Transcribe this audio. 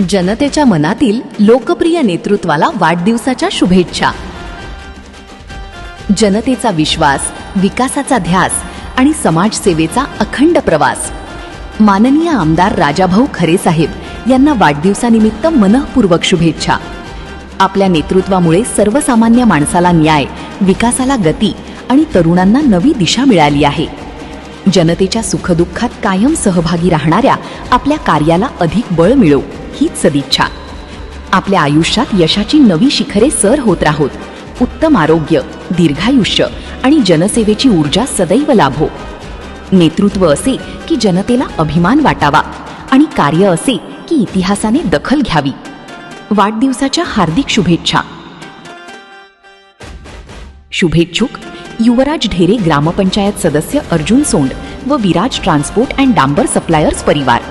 जनतेच्या मनातील लोकप्रिय नेतृत्वाला वाढदिवसाच्या शुभेच्छा. जनतेचा विश्वास, विकासाचा ध्यास आणि समाजसेवेचा अखंड प्रवास. माननीय आमदार राजाभाऊ खरे साहेब यांना वाढदिवसानिमित्त मनःपूर्वक शुभेच्छा. आपल्या नेतृत्वामुळे सर्वसामान्य माणसाला न्याय, विकासाला गती आणि तरुणांना नवी दिशा मिळाली आहे. जनतेच्या सुखदुःखात कायम सहभागी राहणाऱ्या आपल्या कार्याला अधिक बळ मिळो हीच सदिच्छा. आपल्या आयुष्यात यशाची नवी शिखरे सर होत राहोत. उत्तम आरोग्य, दीर्घायुष्य आणि जनसेवेची ऊर्जा सदैव लाभो. नेतृत्व असे की जनतेला अभिमान वाटावा आणि कार्य असे की इतिहासाने दखल घ्यावी. वाढदिवसाच्या हार्दिक शुभेच्छा. शुभेच्छुक युवराज ढेरे, ग्रामपंचायत सदस्य अर्जुन सोंड व विराज ट्रान्सपोर्ट अँड डांबर सप्लायर्स परिवार.